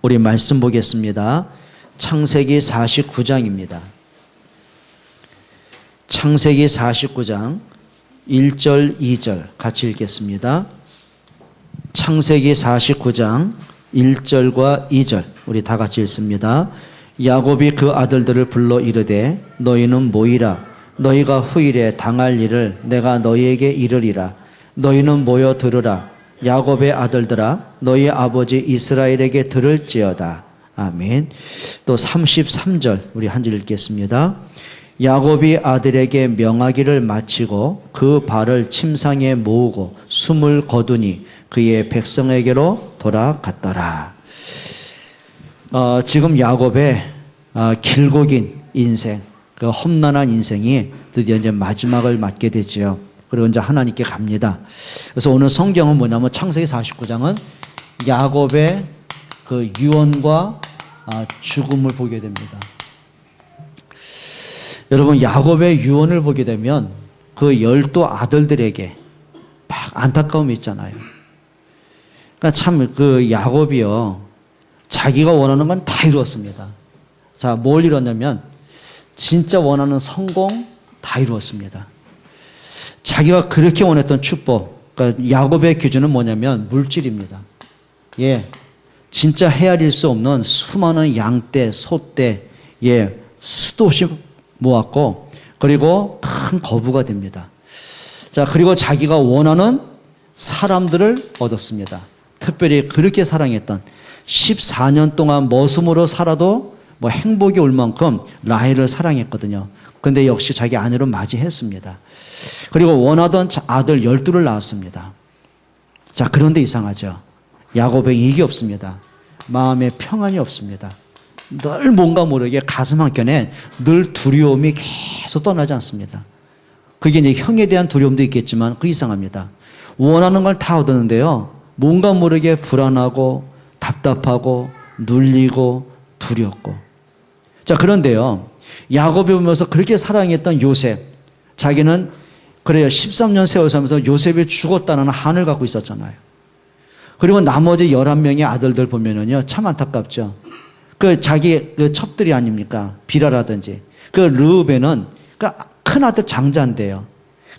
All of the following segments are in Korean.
우리 말씀 보겠습니다. 창세기 49장입니다. 창세기 49장 1절, 2절 같이 읽겠습니다. 창세기 49장 1절과 2절 우리 다 같이 읽습니다. 야곱이 그 아들들을 불러 이르되 너희는 모이라. 너희가 후일에 당할 일을 내가 너희에게 이르리라. 너희는 모여 들으라. 야곱의 아들들아 너희 아버지 이스라엘에게 들을지어다. 아멘. 또 33절 우리 한 절 읽겠습니다. 야곱이 아들에게 명하기를 마치고 그 발을 침상에 모으고 숨을 거두니 그의 백성에게로 돌아갔더라. 지금 야곱의 길고 긴 인생, 그 험난한 인생이 드디어 이제 마지막을 맞게 되지요. 그리고 이제 하나님께 갑니다. 그래서 오늘 성경은 뭐냐면 창세기 49장은 야곱의 그 유언과 죽음을 보게 됩니다. 여러분, 야곱의 유언을 보게 되면 그 12 아들들에게 막 안타까움이 있잖아요. 그러니까 참 그 야곱이요, 자기가 원하는 건 다 이루었습니다. 자, 뭘 이뤘냐면 진짜 원하는 성공 다 이루었습니다. 자기가 그렇게 원했던 축복, 그러니까 야곱의 기준은 뭐냐면 물질입니다. 예, 진짜 헤아릴 수 없는 수많은 양떼, 소떼, 예, 수도 없이 모았고, 그리고 큰 거부가 됩니다. 자, 그리고 자기가 원하는 사람들을 얻었습니다. 특별히 그렇게 사랑했던 14년 동안 머슴으로 살아도 뭐 행복이 올 만큼 라헬을 사랑했거든요. 근데 역시 자기 아내로 맞이했습니다. 그리고 원하던 아들 12를 낳았습니다. 자, 그런데 이상하죠. 야곱에게 이게 없습니다. 마음에 평안이 없습니다. 늘 뭔가 모르게 가슴 한켠에 늘 두려움이 계속 떠나지 않습니다. 그게 이제 형에 대한 두려움도 있겠지만 그 이상합니다. 원하는 걸 다 얻었는데요, 뭔가 모르게 불안하고 답답하고 눌리고 두렵고. 자, 그런데요, 야곱이 보면서 그렇게 사랑했던 요셉, 자기는 그래요, 13년 세월 살면서 요셉이 죽었다는 한을 갖고 있었잖아요. 그리고 나머지 11명의 아들들 보면은요, 참 안타깝죠. 그 자기 그 첩들이 아닙니까? 비라라든지. 그 르우벤은 그 큰 아들 장자인데요.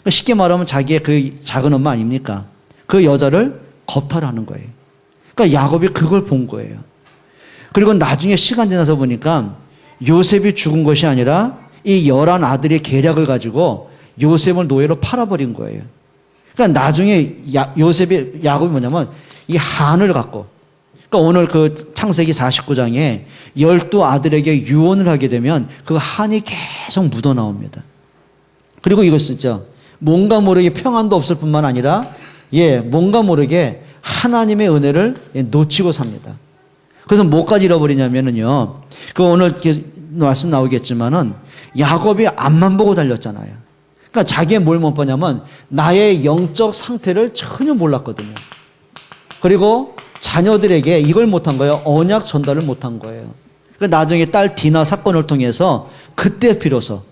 쉽게 말하면 자기의 그 작은 엄마 아닙니까? 그 여자를 겁탈하는 거예요. 그러니까 야곱이 그걸 본 거예요. 그리고 나중에 시간 지나서 보니까 요셉이 죽은 것이 아니라 이 11 아들의 계략을 가지고 요셉을 노예로 팔아버린 거예요. 그러니까 나중에 야곱이 뭐냐면 이 한을 갖고, 그러니까 오늘 그 창세기 49장에 12 아들에게 유언을 하게 되면 그 한이 계속 묻어나옵니다. 그리고 이걸 쓰죠. 뭔가 모르게 평안도 없을 뿐만 아니라, 예, 뭔가 모르게 하나님의 은혜를 놓치고 삽니다. 그래서 뭐까지 잃어버리냐면은요, 그 오늘 말씀 나오겠지만은 야곱이 앞만 보고 달렸잖아요. 그러니까 자기의 뭘 못 보냐면 나의 영적 상태를 전혀 몰랐거든요. 그리고 자녀들에게 이걸 못한 거예요. 언약 전달을 못한 거예요. 그러니까 나중에 딸 디나 사건을 통해서 그때 비로소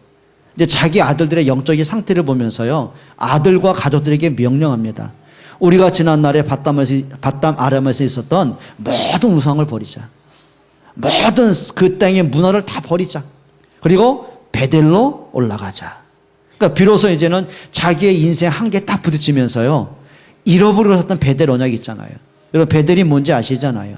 이제 자기 아들들의 영적인 상태를 보면서요, 아들과 가족들에게 명령합니다. 우리가 지난날에 바담 아람에서 있었던 모든 우상을 버리자. 모든 그 땅의 문화를 다 버리자. 그리고 베델로 올라가자. 그러니까 비로소 이제는 자기의 인생 한계 딱 부딪히면서요, 잃어버리고 있었던 베델 언약이 있잖아요. 여러분, 베델이 뭔지 아시잖아요.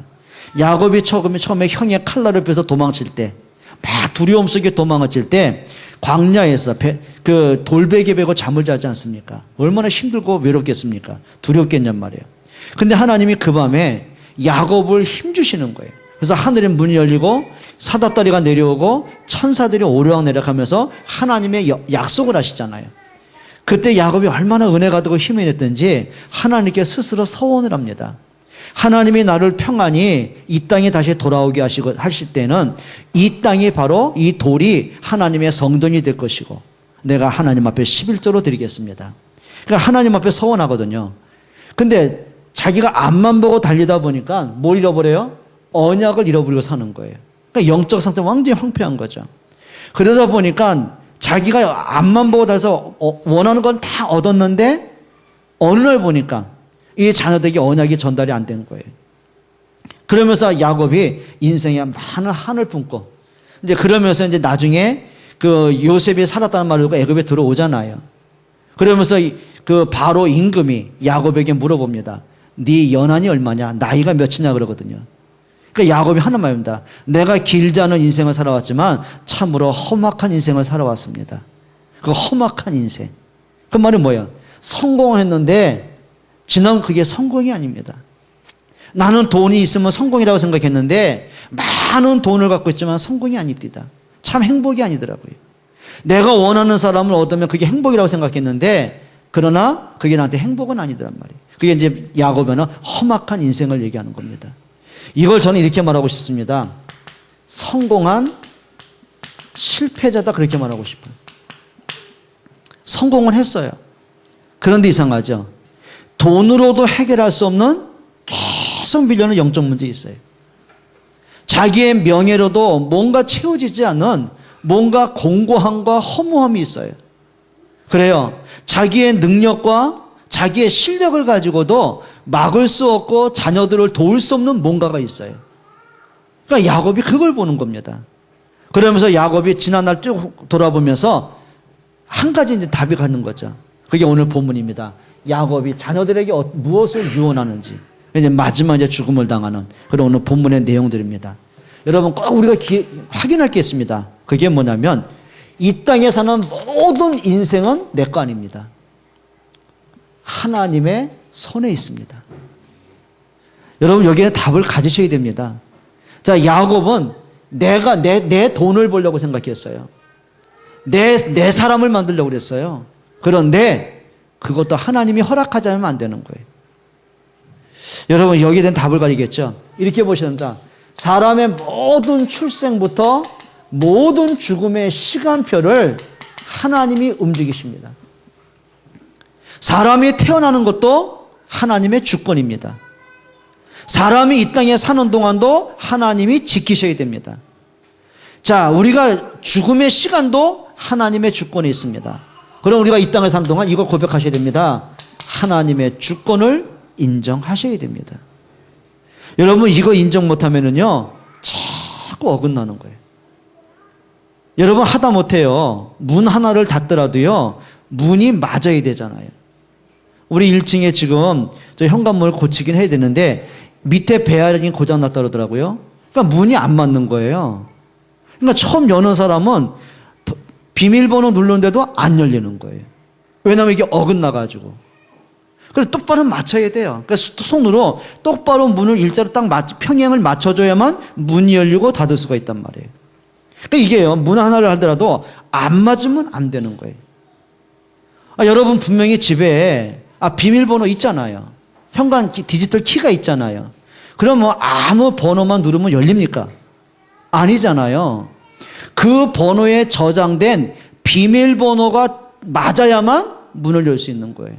야곱이 처음에 형의 칼날을 빼서 도망칠 때, 막 두려움 속에 도망칠 때 광야에서 그 돌베개 베고 잠을 자지 않습니까? 얼마나 힘들고 외롭겠습니까? 두렵겠냔 말이에요. 근데 하나님이 그 밤에 야곱을 힘주시는 거예요. 그래서 하늘의 문이 열리고 사다다리가 내려오고 천사들이 오르락내리락하면서 하나님의 약속을 하시잖아요. 그때 야곱이 얼마나 은혜가 되고 힘이 냈든지 하나님께 스스로 서원을 합니다. 하나님이 나를 평안히 이 땅에 다시 돌아오게 하실 때는 이 땅이 바로 이 돌이 하나님의 성전이 될 것이고 내가 하나님 앞에 11조로 드리겠습니다. 그러니까 하나님 앞에 서원하거든요. 근데 자기가 앞만 보고 달리다 보니까 뭘 잃어버려요? 언약을 잃어버리고 사는 거예요. 그러니까 영적 상태가 완전히 황폐한 거죠. 그러다 보니까 자기가 앞만 보고 달려서 원하는 건 다 얻었는데 어느 날 보니까 이 자녀들에게 언약이 전달이 안 된 거예요. 그러면서 야곱이 인생에 많은 한을 품고 이제 그러면서 이제 나중에 그 요셉이 살았다는 말을 듣고 애굽에 들어오잖아요. 그러면서 그 바로 임금이 야곱에게 물어봅니다. 네 연한이 얼마냐? 나이가 몇이냐 그러거든요. 그러니까 야곱이 하는 말입니다. 내가 길지 않은 인생을 살아왔지만 참으로 험악한 인생을 살아왔습니다. 그 험악한 인생. 그 말이 뭐예요? 성공했는데 지난 그게 성공이 아닙니다. 나는 돈이 있으면 성공이라고 생각했는데 많은 돈을 갖고 있지만 성공이 아닙니다. 참 행복이 아니더라고요. 내가 원하는 사람을 얻으면 그게 행복이라고 생각했는데 그러나 그게 나한테 행복은 아니더란 말이에요. 그게 이제 야곱에는 험악한 인생을 얘기하는 겁니다. 이걸 저는 이렇게 말하고 싶습니다. 성공한 실패자다 그렇게 말하고 싶어요. 성공은 했어요. 그런데 이상하죠. 돈으로도 해결할 수 없는 계속 밀려는 영적 문제 있어요. 자기의 명예로도 뭔가 채워지지 않는 뭔가 공고함과 허무함이 있어요. 그래요. 자기의 능력과 자기의 실력을 가지고도 막을 수 없고 자녀들을 도울 수 없는 뭔가가 있어요. 그러니까 야곱이 그걸 보는 겁니다. 그러면서 야곱이 지난날 쭉 돌아보면서 한 가지 이제 답이 갖는 거죠. 그게 오늘 본문입니다. 야곱이 자녀들에게 무엇을 유언하는지. 이제 마지막 이제 죽음을 당하는 그런 오늘 본문의 내용들입니다. 여러분 꼭 우리가 확인할 게 있습니다. 그게 뭐냐면 이 땅에 사는 모든 인생은 내 거 아닙니다. 하나님의 손에 있습니다. 여러분 여기에 답을 가지셔야 됩니다. 자, 야곱은 내가 내 돈을 벌려고 생각했어요. 내 사람을 만들려고 그랬어요. 그런데 그것도 하나님이 허락하지 않으면 안 되는 거예요. 여러분 여기에 대한 답을 가지겠죠. 이렇게 보셔야 됩니다. 사람의 모든 출생부터 모든 죽음의 시간표를 하나님이 움직이십니다. 사람이 태어나는 것도 하나님의 주권입니다. 사람이 이 땅에 사는 동안도 하나님이 지키셔야 됩니다. 자, 우리가 죽음의 시간도 하나님의 주권이 있습니다. 그럼 우리가 이 땅에 사는 동안 이걸 고백하셔야 됩니다. 하나님의 주권을 인정하셔야 됩니다. 여러분 이거 인정 못하면은요 자꾸 어긋나는 거예요. 여러분 하다 못해요. 문 하나를 닫더라도요 문이 맞아야 되잖아요. 우리 1층에 지금 저 현관문을 고치긴 해야 되는데 밑에 배아량이 고장났다 그러더라고요. 그러니까 문이 안 맞는 거예요. 그러니까 처음 여는 사람은 비밀번호 누르는데도 안 열리는 거예요. 왜냐하면 이게 어긋나가지고. 그래서 똑바로 맞춰야 돼요. 그러니까 손으로 똑바로 문을 일자로 딱 평행을 맞춰줘야만 문이 열리고 닫을 수가 있단 말이에요. 그러니까 이게요, 문 하나를 하더라도 안 맞으면 안 되는 거예요. 여러분 분명히 집에 비밀번호 있잖아요. 현관 디지털 키가 있잖아요. 그러면 아무 번호만 누르면 열립니까? 아니잖아요. 그 번호에 저장된 비밀번호가 맞아야만 문을 열 수 있는 거예요.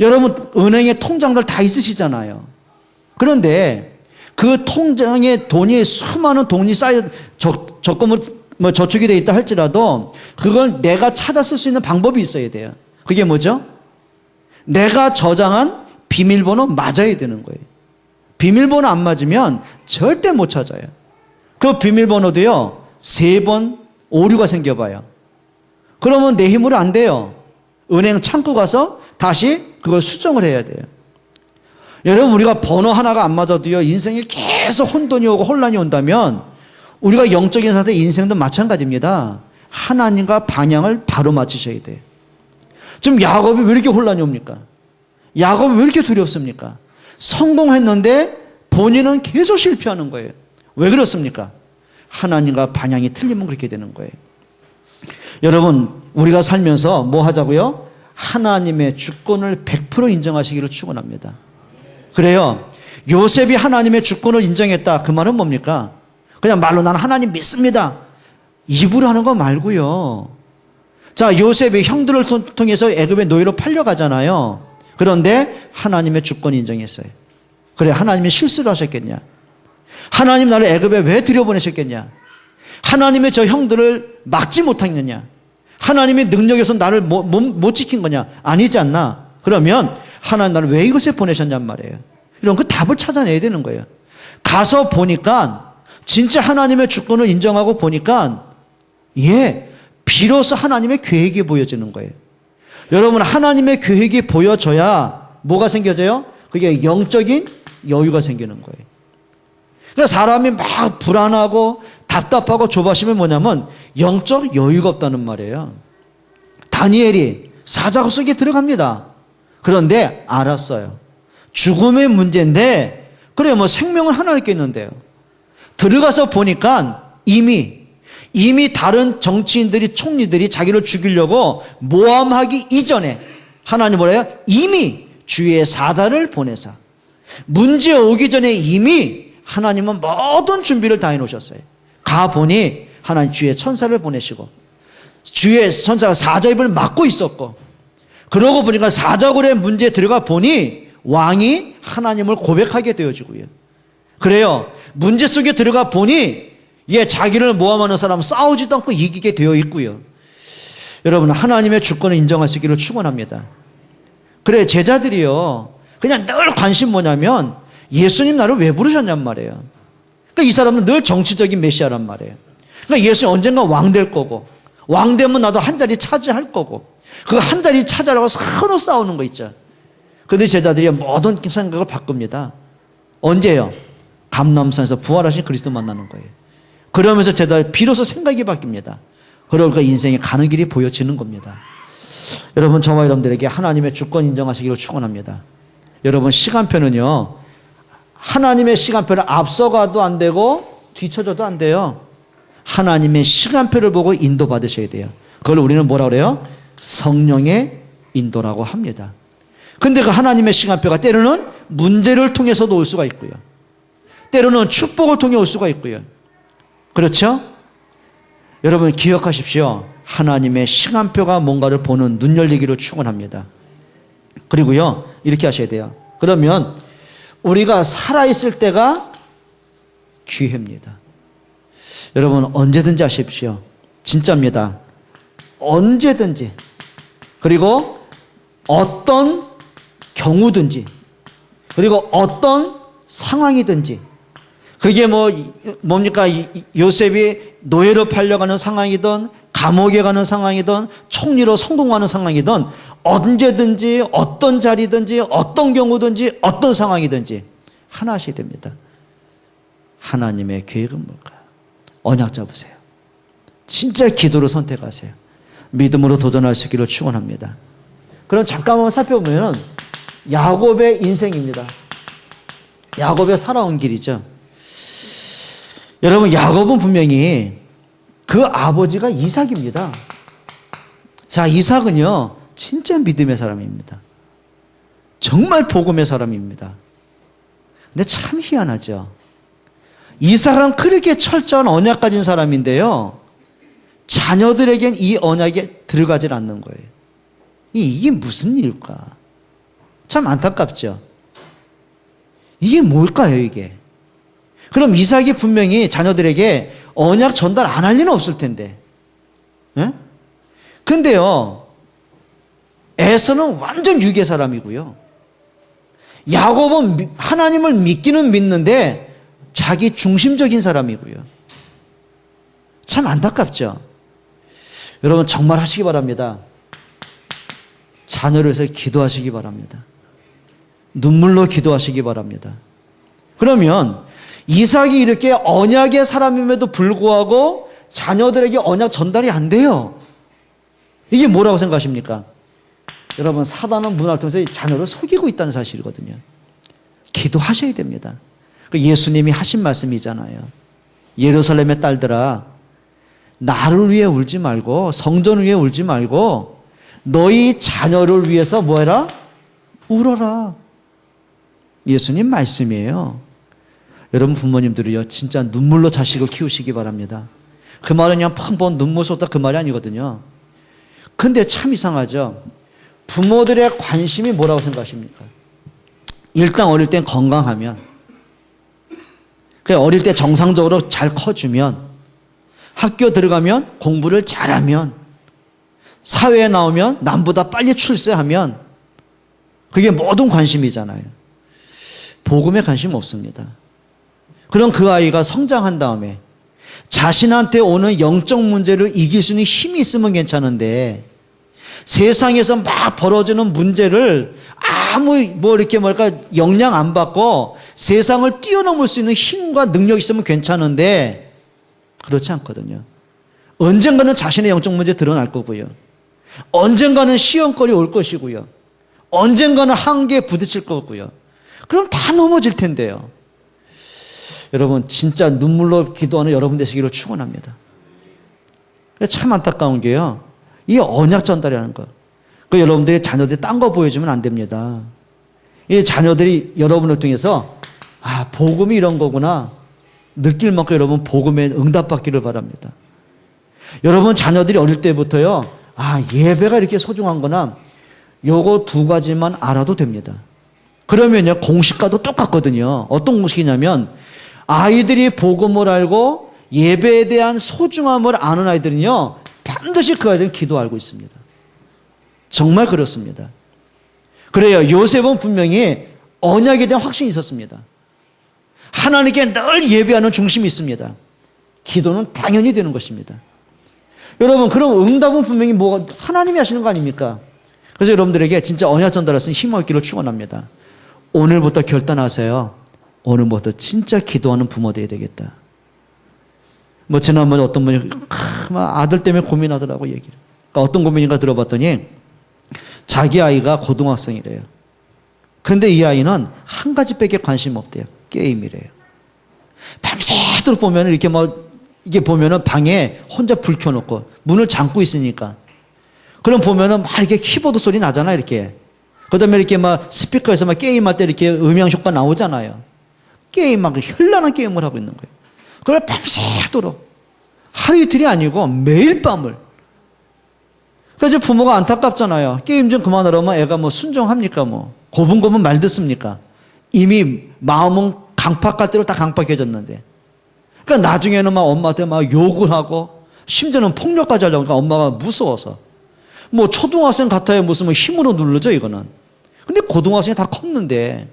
여러분 은행에 통장들 다 있으시잖아요. 그런데 그 통장에 수많은 돈이 쌓여 적금을 저축이 되어 있다 할지라도 그걸 내가 찾아 쓸 수 있는 방법이 있어야 돼요. 그게 뭐죠? 내가 저장한 비밀번호 맞아야 되는 거예요. 비밀번호 안 맞으면 절대 못 찾아요. 그 비밀번호도요 3번 오류가 생겨봐요. 그러면 내 힘으로 안 돼요. 은행 창구 가서 다시 그걸 수정을 해야 돼요. 여러분 우리가 번호 하나가 안 맞아도요 인생에 계속 혼돈이 오고 혼란이 온다면 우리가 영적인 상태 인생도 마찬가지입니다. 하나님과 방향을 바로 맞추셔야 돼요. 지금 야곱이 왜 이렇게 혼란이 옵니까? 야곱이 왜 이렇게 두렵습니까? 성공했는데 본인은 계속 실패하는 거예요. 왜 그렇습니까? 하나님과 방향이 틀리면 그렇게 되는 거예요. 여러분 우리가 살면서 뭐 하자고요? 하나님의 주권을 100% 인정하시기를 축원합니다. 그래요. 요셉이 하나님의 주권을 인정했다. 그 말은 뭡니까? 그냥 말로 나는 하나님 믿습니다. 입으로 하는 거 말고요. 자, 요셉이 형들을 통해서 애굽의 노예로 팔려가잖아요. 그런데 하나님의 주권을 인정했어요. 그래, 하나님이 실수를 하셨겠냐? 하나님 나를 애굽에 왜 들여보내셨겠냐? 하나님의 저 형들을 막지 못했느냐? 하나님의 능력에서 나를 못 지킨 거냐? 아니지 않나? 그러면 하나님 나를 왜 이곳에 보내셨냔 말이에요. 이런 그 답을 찾아내야 되는 거예요. 가서 보니까 진짜 하나님의 주권을 인정하고 보니까 비로소 하나님의 계획이 보여지는 거예요. 여러분, 하나님의 계획이 보여져야 뭐가 생겨져요? 그게 영적인 여유가 생기는 거예요. 그러니까 사람이 막 불안하고 답답하고 조바심이 뭐냐면 영적 여유가 없다는 말이에요. 다니엘이 사자굴 속에 들어갑니다. 그런데 알았어요. 죽음의 문제인데 그래 뭐 생명은 하나님께 있는데요. 들어가서 보니까 이미 다른 정치인들이 총리들이 자기를 죽이려고 모함하기 이전에 하나님 뭐래요? 이미 주의 사자를 보내사 문제 오기 전에 이미 하나님은 모든 준비를 다 해놓으셨어요. 가보니 하나님 주의 천사를 보내시고 주의 천사가 사자 입을 막고 있었고 그러고 보니까 사자굴의 문제에 들어가 보니 왕이 하나님을 고백하게 되어지고요. 그래요. 문제 속에 들어가 보니 자기를 모함하는 사람 싸우지도 않고 이기게 되어 있고요. 여러분, 하나님의 주권을 인정하시기를 축원합니다. 그래, 제자들이요. 그냥 늘 관심 뭐냐면 예수님 나를 왜 부르셨냔 말이에요. 그러니까 이 사람은 늘 정치적인 메시아란 말이에요. 그러니까 예수님 언젠가 왕 될 거고 왕 되면 나도 한 자리 차지할 거고 그 한 자리 차지하라고 서로 싸우는 거 있죠. 그런데 제자들이 모든 생각을 바꿉니다. 언제요? 감람산에서 부활하신 그리스도 만나는 거예요. 그러면서 제자들 비로소 생각이 바뀝니다. 그러니까 인생이 가는 길이 보여지는 겁니다. 여러분, 저와 여러분들에게 하나님의 주권 인정하시기를 축원합니다. 여러분, 시간표는요, 하나님의 시간표를 앞서가도 안 되고 뒤쳐져도 안 돼요. 하나님의 시간표를 보고 인도받으셔야 돼요. 그걸 우리는 뭐라 그래요? 성령의 인도라고 합니다. 근데 그 하나님의 시간표가 때로는 문제를 통해서도 올 수가 있고요. 때로는 축복을 통해 올 수가 있고요. 그렇죠? 여러분, 기억하십시오. 하나님의 시간표가 뭔가를 보는 눈 열리기를 축원합니다. 그리고요, 이렇게 하셔야 돼요. 그러면 우리가 살아있을 때가 기회입니다. 여러분, 언제든지 하십시오. 진짜입니다. 언제든지. 그리고 어떤 경우든지. 그리고 어떤 상황이든지. 그게 뭡니까? 요셉이 노예로 팔려가는 상황이든 감옥에 가는 상황이든 총리로 성공하는 상황이든 언제든지 어떤 자리든지 어떤 경우든지 어떤 상황이든지 하나 하셔야 됩니다. 하나님의 계획은 뭘까요? 언약 잡으세요. 진짜 기도로 선택하세요. 믿음으로 도전할 수 있기를 축원합니다. 그럼 잠깐만 살펴보면 야곱의 인생입니다. 야곱의 살아온 길이죠. 여러분, 야곱은 분명히 그 아버지가 이삭입니다. 자, 이삭은요, 진짜 믿음의 사람입니다. 정말 복음의 사람입니다. 근데 참 희한하죠. 이삭은 그렇게 철저한 언약 가진 사람인데요, 자녀들에겐 이 언약에 들어가질 않는 거예요. 이게 무슨 일일까? 참 안타깝죠. 이게 뭘까요, 이게? 그럼 이삭이 분명히 자녀들에게 언약 전달 안 할 리는 없을 텐데. 예? 근데요, 에서는 완전 유괴 사람이고요. 야곱은 하나님을 믿기는 믿는데 자기 중심적인 사람이고요. 참 안타깝죠. 여러분, 정말 하시기 바랍니다. 자녀를 위해서 기도하시기 바랍니다. 눈물로 기도하시기 바랍니다. 그러면 이삭이 이렇게 언약의 사람임에도 불구하고 자녀들에게 언약 전달이 안 돼요. 이게 뭐라고 생각하십니까? 여러분, 사단은 문화를 통해서 자녀를 속이고 있다는 사실이거든요. 기도하셔야 됩니다. 예수님이 하신 말씀이잖아요. 예루살렘의 딸들아, 나를 위해 울지 말고 성전을 위해 울지 말고 너희 자녀를 위해서 뭐해라? 울어라. 예수님 말씀이에요. 여러분, 부모님들이요, 진짜 눈물로 자식을 키우시기 바랍니다. 그 말은 그냥 펑펑 눈물 쏟다 그 말이 아니거든요. 근데 참 이상하죠. 부모들의 관심이 뭐라고 생각하십니까? 일단 어릴 땐 건강하면, 어릴 때 정상적으로 잘 커주면, 학교 들어가면 공부를 잘하면, 사회에 나오면 남보다 빨리 출세하면, 그게 모든 관심이잖아요. 복음에 관심 없습니다. 그럼 그 아이가 성장한 다음에 자신한테 오는 영적 문제를 이길 수 있는 힘이 있으면 괜찮은데 세상에서 막 벌어지는 문제를 아무 이렇게 영향 안 받고 세상을 뛰어넘을 수 있는 힘과 능력이 있으면 괜찮은데 그렇지 않거든요. 언젠가는 자신의 영적 문제 드러날 거고요. 언젠가는 시험거리 올 것이고요. 언젠가는 한계에 부딪힐 거고요. 그럼 다 넘어질 텐데요. 여러분 진짜 눈물로 기도하는 여러분 되시기를 축원합니다. 참 안타까운 게요. 이 언약 전달이라는 거. 그 여러분들이 자녀들이 딴 거 보여주면 안 됩니다. 이 자녀들이 여러분을 통해서 복음이 이런 거구나 느낄 만큼 여러분 복음에 응답받기를 바랍니다. 여러분 자녀들이 어릴 때부터요. 예배가 이렇게 소중한 거나 요거 두 가지만 알아도 됩니다. 그러면요 공식과도 똑같거든요. 어떤 공식이냐면 아이들이 복음을 알고 예배에 대한 소중함을 아는 아이들은요 반드시 그 아이들은 기도 알고 있습니다. 정말 그렇습니다. 그래요. 요셉은 분명히 언약에 대한 확신이 있었습니다. 하나님께 늘 예배하는 중심이 있습니다. 기도는 당연히 되는 것입니다. 여러분 그럼 응답은 분명히 하나님이 하시는 거 아닙니까? 그래서 여러분들에게 진짜 언약 전달할 수 있는 힘을 얻기를 축원합니다. 오늘부터 결단하세요. 오늘부터 진짜 기도하는 부모 되어야 되겠다. 지난번에 어떤 분이 아들 때문에 고민하더라고 얘기를. 그러니까 어떤 고민인가 들어봤더니 자기 아이가 고등학생이래요. 그런데 이 아이는 한 가지밖에 관심 없대요. 게임이래요. 밤새도록 보면 이렇게 이게 보면은 방에 혼자 불 켜놓고 문을 잠고 있으니까. 그럼 보면은 이렇게 키보드 소리 나잖아, 이렇게. 그 다음에 이렇게 스피커에서 게임할 때 이렇게 음향 효과 나오잖아요. 게임 현란한 게임을 하고 있는 거예요. 그걸 밤새도록. 하루 이틀이 아니고 매일 밤을. 그래서 부모가 안타깝잖아요. 게임 좀 그만하라면 애가 순종합니까 고분고분 말 듣습니까? 이미 마음은 강팍할 대로 다 강팍해졌는데. 그러니까 나중에는 엄마한테 욕을 하고 심지어는 폭력까지 하려고 하니까 엄마가 무서워서. 초등학생 같아요. 무슨 힘으로 누르죠, 이거는. 근데 고등학생이 다 컸는데.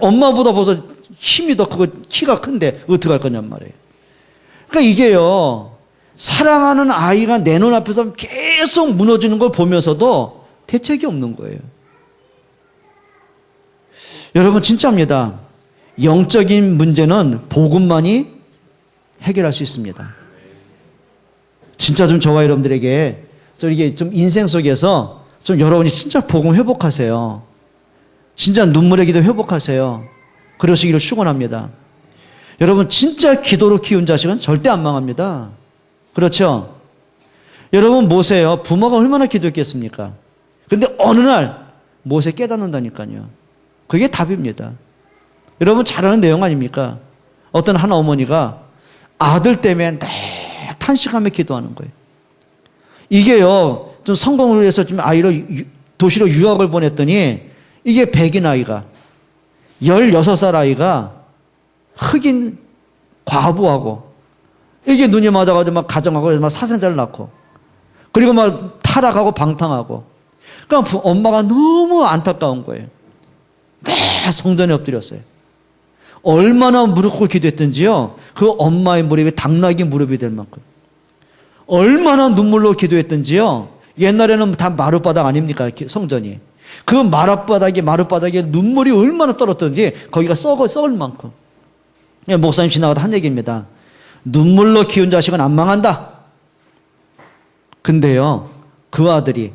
엄마보다 벌써 힘이 더 크고 키가 큰데 어떻게 할 거냔 말이에요. 그러니까 이게요. 사랑하는 아이가 내 눈앞에서 계속 무너지는 걸 보면서도 대책이 없는 거예요. 여러분 진짜입니다. 영적인 문제는 복음만이 해결할 수 있습니다. 진짜 좀 저와 여러분들에게 이게 좀 인생 속에서 좀 여러분이 진짜 복음 회복하세요. 진짜 눈물의 기도 회복하세요. 그러시기를 축원합니다. 여러분 진짜 기도로 키운 자식은 절대 안 망합니다. 그렇죠? 여러분 모세요. 부모가 얼마나 기도했겠습니까? 근데 어느 날 모세 깨닫는다니까요. 그게 답입니다. 여러분 잘 아는 내용 아닙니까? 어떤 한 어머니가 아들 때문에 늘 탄식하며 기도하는 거예요. 이게요. 좀 성공을 위해서 좀 아이를 도시로 유학을 보냈더니 이게 백인 아이가 16살 아이가 흑인 과부하고 이게 눈이 맞아가지고 가정하고 사생자를 낳고 그리고 타락하고 방탕하고 그러니까 엄마가 너무 안타까운 거예요. 네, 성전에 엎드렸어요. 얼마나 무릎 꿇고 기도했던지요. 그 엄마의 무릎이 당나귀 무릎이 될 만큼. 얼마나 눈물로 기도했던지요. 옛날에는 다 마룻바닥 아닙니까? 성전이. 그 마룻바닥에 눈물이 얼마나 떨었던지 거기가 썩을 만큼. 목사님 지나가다 한 얘기입니다. 눈물로 키운 자식은 안 망한다. 근데요, 그 아들이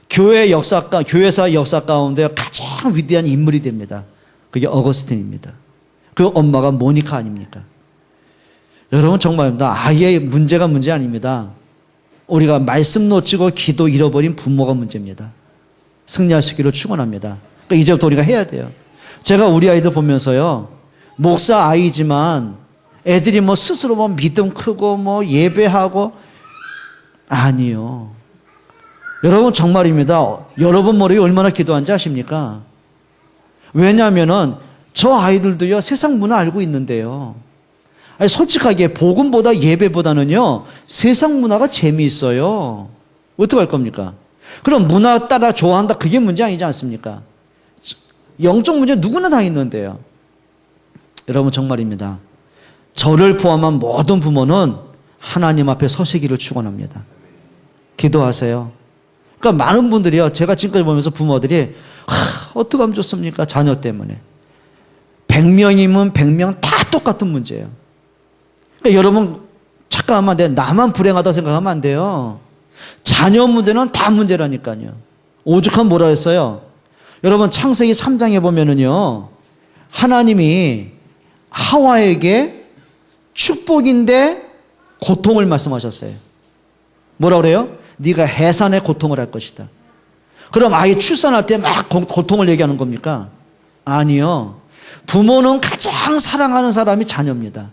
교회사 역사 가운데 가장 위대한 인물이 됩니다. 그게 어거스틴입니다. 그 엄마가 모니카 아닙니까? 여러분 정말입니다. 아이의 문제가 문제 아닙니다. 우리가 말씀 놓치고 기도 잃어버린 부모가 문제입니다. 승리하시기를 축원합니다. 그러니까 이제부터 우리가 해야 돼요. 제가 우리 아이들 보면서요. 목사 아이지만 애들이 스스로 믿음 크고 예배하고 아니요. 여러분 정말입니다. 여러분 머리에 얼마나 기도한지 아십니까? 왜냐하면은 저 아이들도요 세상 문화 알고 있는데요. 아니, 솔직하게 복음보다 예배보다는요 세상 문화가 재미있어요. 어떻게 할 겁니까? 그럼 문화 따라 좋아한다 그게 문제 아니지 않습니까? 영적 문제 누구나 다 있는데요. 여러분 정말입니다. 저를 포함한 모든 부모는 하나님 앞에 서시기를 축원합니다. 기도하세요. 그러니까 많은 분들이요, 제가 지금까지 보면서 부모들이 어떻게 하면 좋습니까? 자녀 때문에. 100명이면 100명 다 똑같은 문제예요. 그러니까 여러분 잠깐만, 나만 불행하다고 생각하면 안 돼요. 자녀 문제는 다 문제라니까요. 오죽하면 뭐라 했어요? 여러분 창세기 3장에 보면은요, 하나님이 하와에게 축복인데 고통을 말씀하셨어요. 뭐라 그래요? 네가 해산의 고통을 할 것이다. 그럼 아이 출산할 때 막 고통을 얘기하는 겁니까? 아니요. 부모는 가장 사랑하는 사람이 자녀입니다.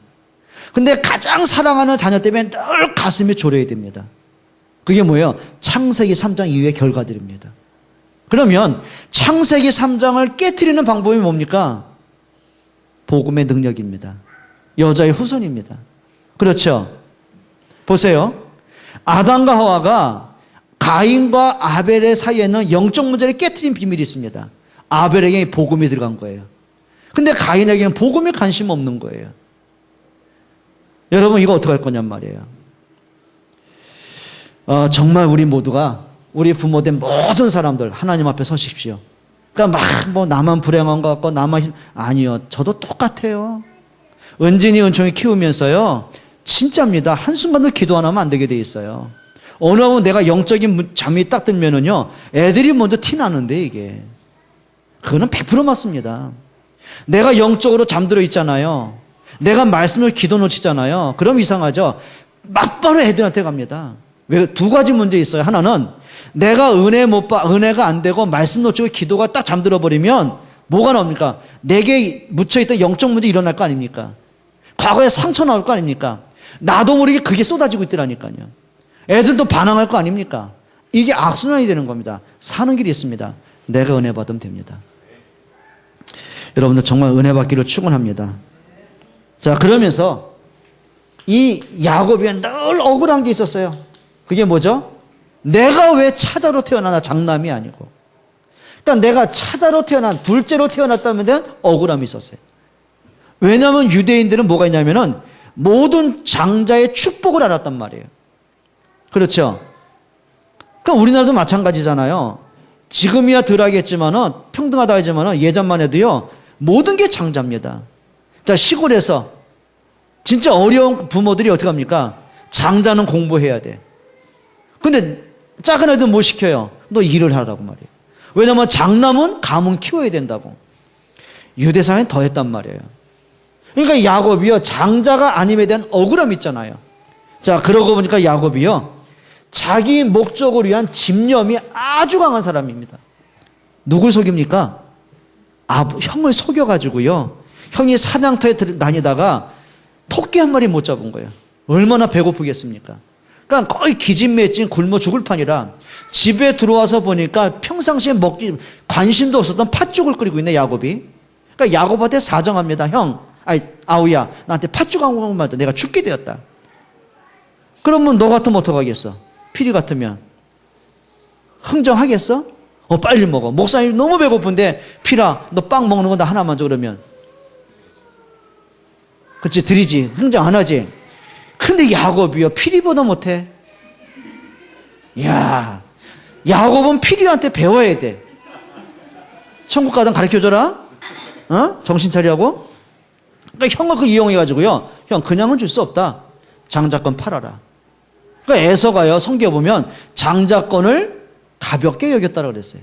근데 가장 사랑하는 자녀 때문에 늘 가슴이 졸여야 됩니다. 그게 뭐예요? 창세기 3장 이후의 결과들입니다. 그러면 창세기 3장을 깨트리는 방법이 뭡니까? 복음의 능력입니다. 여자의 후손입니다. 그렇죠? 보세요. 아담과 하와가 가인과 아벨의 사이에는 영적 문제를 깨트린 비밀이 있습니다. 아벨에게 복음이 들어간 거예요. 근데 가인에게는 복음에 관심 없는 거예요. 여러분 이거 어떻게 할 거냔 말이에요. 정말 우리 모두가, 우리 부모된 모든 사람들 하나님 앞에 서십시오. 그러니까 막 나만 불행한 것 같고 아니요, 저도 똑같아요. 은진이 은총이 키우면서요, 진짜입니다. 한순간도 기도 안 하면 안 되게 돼 있어요. 어느 날 내가 영적인 잠이 딱 들면은요, 애들이 먼저 티나는데 이게 그거는 100% 맞습니다. 내가 영적으로 잠들어 있잖아요. 내가 말씀을 기도 놓치잖아요. 그럼 이상하죠. 막바로 애들한테 갑니다. 왜? 두 가지 문제 있어요. 하나는 내가 은혜가 안 되고 말씀 놓치고 기도가 딱 잠들어 버리면 뭐가 나옵니까? 내게 묻혀있던 영적 문제 일어날 거 아닙니까? 과거에 상처 나올 거 아닙니까? 나도 모르게 그게 쏟아지고 있더라니까요. 애들도 반항할 거 아닙니까? 이게 악순환이 되는 겁니다. 사는 길이 있습니다. 내가 은혜 받으면 됩니다. 여러분들 정말 은혜 받기를 축원합니다. 자, 그러면서 이 야곱이 늘 억울한 게 있었어요. 그게 뭐죠? 내가 왜 차자로 태어나나, 장남이 아니고. 그러니까 내가 차자로 둘째로 태어났다면 억울함이 있었어요. 왜냐하면 유대인들은 뭐가 있냐면은 모든 장자의 축복을 알았단 말이에요. 그렇죠? 그러니까 우리나라도 마찬가지잖아요. 지금이야 덜 하겠지만은, 평등하다 하지만은 예전만 해도요, 모든 게 장자입니다. 자, 시골에서 진짜 어려운 부모들이 어떻게 합니까? 장자는 공부해야 돼. 근데 작은 애들 뭐 시켜요? 너 일을 하라고 말이에요. 왜냐면 장남은 가문 키워야 된다고. 유대사회는 더 했단 말이에요. 그러니까 야곱이요, 장자가 아님에 대한 억울함이 있잖아요. 자, 그러고 보니까 야곱이요, 자기 목적을 위한 집념이 아주 강한 사람입니다. 누굴 속입니까? 형을 속여가지고요, 형이 사냥터에 다니다가 토끼 한 마리 못 잡은 거예요. 얼마나 배고프겠습니까? 그러니까 거의 기진맥진 굶어 죽을 판이라 집에 들어와서 보니까 평상시에 관심도 없었던 팥죽을 끓이고 있네, 야곱이. 그러니까 야곱한테 사정합니다. 아우야, 나한테 팥죽 한 공만 줘. 내가 죽게 되었다. 그러면 너 같으면 어떡하겠어? 피리 같으면 흥정하겠어? 빨리 먹어. 목사님 너무 배고픈데, 피라, 너 빵 먹는 거 나 하나만 줘. 그러면 그치, 드리지. 흥정 안 하지. 근데 야곱이요, 피리보다 못해. 이야, 야곱은 피리한테 배워야 돼. 천국 가든 가르쳐줘라. 정신 차리라고. 그러니까 형을 이용해가지고요, 형 그냥은 줄 수 없다. 장자권 팔아라. 그러니까 에서가요, 성경 보면 장자권을 가볍게 여겼다고 그랬어요.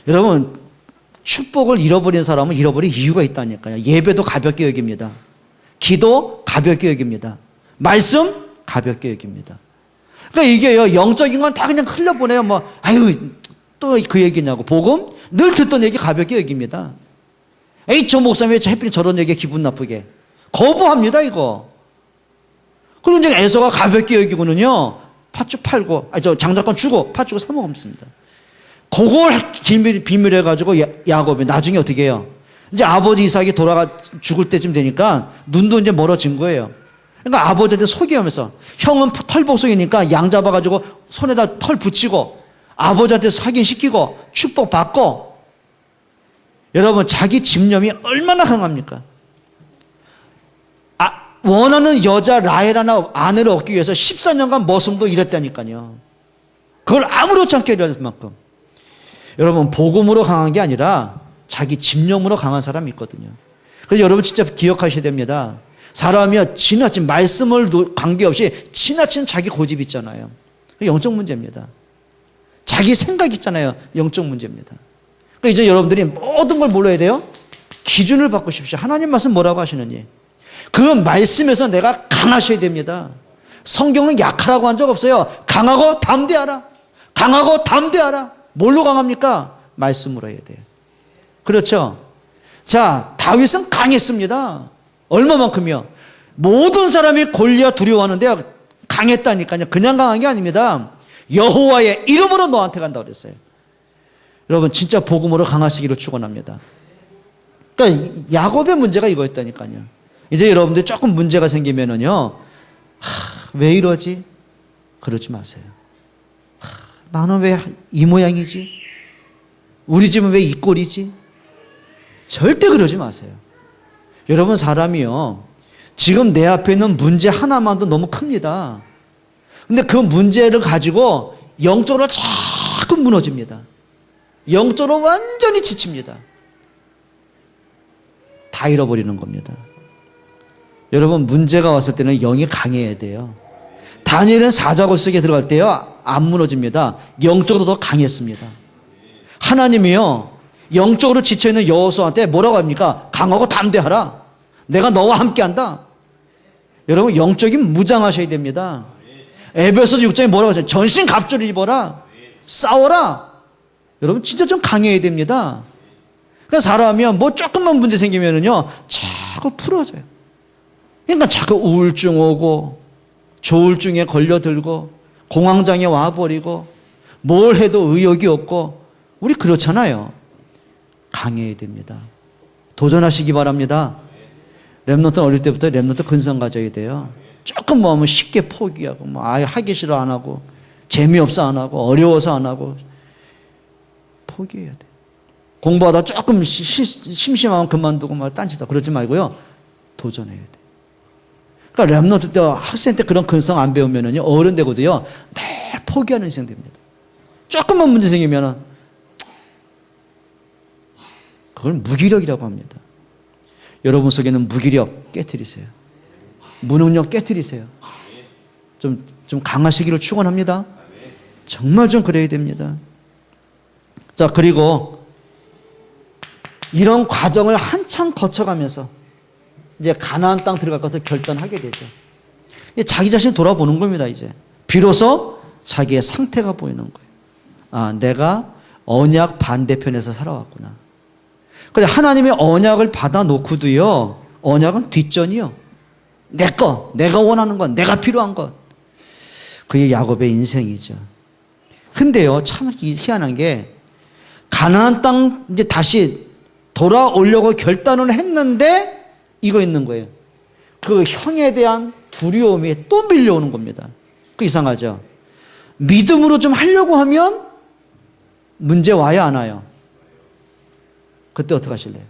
여러분, 축복을 잃어버린 사람은 잃어버린 이유가 있다니까요. 예배도 가볍게 여깁니다. 기도 가볍게 여깁니다. 말씀 가볍게 여깁니다. 그러니까 이게요, 영적인 건 다 그냥 흘려보내요. 또 그 얘기냐고. 복음 늘 듣던 얘기 가볍게 여깁니다. 저 목사님 왜 하필 저런 얘기에 기분 나쁘게. 거부합니다, 이거. 그리고 이제 에서가 가볍게 여기고는요, 팥죽 팔고, 장자권 주고, 팥죽을 사먹습니다. 그걸 비밀 해가지고 야곱이 나중에 어떻게 해요? 이제 아버지 이삭이 죽을 때쯤 되니까 눈도 이제 멀어진 거예요. 그러니까 아버지한테 속이면서, 형은 털복숭이니까 양 잡아가지고 손에다 털 붙이고, 아버지한테 확인시키고, 축복받고. 여러분, 자기 집념이 얼마나 강합니까? 원하는 여자 라헬하나 아내를 얻기 위해서 14년간 머슴도 일했다니까요. 그걸 아무렇지 않게 일할 만큼. 여러분, 복음으로 강한 게 아니라 자기 집념으로 강한 사람이 있거든요. 그래서 여러분 진짜 기억하셔야 됩니다. 사람이요, 지나친 말씀을 관계없이 지나친 자기 고집 있잖아요. 영적 문제입니다. 자기 생각 있잖아요. 영적 문제입니다. 그러니까 이제 여러분들이 모든 걸 몰라야 돼요. 기준을 바꾸십시오. 하나님 말씀 뭐라고 하시느니. 그 말씀에서 내가 강하셔야 됩니다. 성경은 약하라고 한 적 없어요. 강하고 담대하라. 강하고 담대하라. 뭘로 강합니까? 말씀으로 해야 돼요. 그렇죠? 자, 다윗은 강했습니다. 얼마만큼이요? 모든 사람이 골리앗 두려워하는데 강했다니까요. 그냥 강한 게 아닙니다. 여호와의 이름으로 너한테 간다 그랬어요. 여러분 진짜 복음으로 강하시기를 축원합니다. 그러니까 야곱의 문제가 이거였다니까요. 이제 여러분들 조금 문제가 생기면은요, 왜 이러지? 그러지 마세요. 나는 왜 이 모양이지? 우리 집은 왜 이 꼴이지? 절대 그러지 마세요. 여러분 사람이요, 지금 내 앞에 있는 문제 하나만도 너무 큽니다. 근데 그 문제를 가지고 영적으로 자꾸 무너집니다. 영적으로 완전히 지칩니다. 다 잃어버리는 겁니다. 여러분 문제가 왔을 때는 영이 강해야 돼요. 다니엘은 사자굴 속에 들어갈 때요 안 무너집니다. 영적으로 더 강했습니다. 하나님이요 영적으로 지쳐있는 여호수아한테 뭐라고 합니까? 강하고 담대하라. 내가 너와 함께한다. 여러분 영적인 무장하셔야 됩니다. 에베소서 6장에 뭐라고 하세요? 전신 갑주를 입어라. 싸워라. 여러분 진짜 좀 강해야 됩니다. 그러니까 사람이요 뭐 조금만 문제 생기면은요 자꾸 풀어져요. 그러니까 자꾸 우울증 오고 조울증에 걸려들고 공황장애 와버리고 뭘 해도 의욕이 없고 우리 그렇잖아요. 강해야 됩니다. 도전하시기 바랍니다. 렘넌트 어릴 때부터 렘넌트 근성 가져야 돼요. 조금 뭐 하면 쉽게 포기하고 뭐 아예 하기 싫어 안 하고 재미없어 안 하고 어려워서 안 하고 포기해야 돼. 공부하다 조금 심심하면 그만두고 막 딴짓하고 그러지 말고요. 도전해야 돼. 그러니까 렘넌트 때 학생 때 그런 근성 안 배우면은요 어른 되고도요 늘 포기하는 인생 됩니다. 조금만 문제 생기면은 그걸 무기력이라고 합니다. 여러분 속에는 무기력 깨트리세요. 무능력 깨트리세요. 좀 강하시기를 축원합니다. 정말 좀 그래야 됩니다. 자, 그리고 이런 과정을 한참 거쳐가면서 이제 가나안 땅 들어갈 것을 결단하게 되죠. 자기 자신을 돌아보는 겁니다. 이제 비로소 자기의 상태가 보이는 거예요. 아, 내가 언약 반대편에서 살아왔구나. 그래, 하나님의 언약을 받아놓고도요, 언약은 뒷전이요. 내 거, 내가 원하는 것, 내가 필요한 것. 그게 야곱의 인생이죠. 근데요, 참 희한한 게, 가나안 땅 이제 다시 돌아오려고 결단을 했는데, 이거 있는 거예요. 그 형에 대한 두려움이 또 밀려오는 겁니다. 그 이상하죠? 믿음으로 좀 하려고 하면, 문제 와요, 안 와요? 그때 어떡하실래요?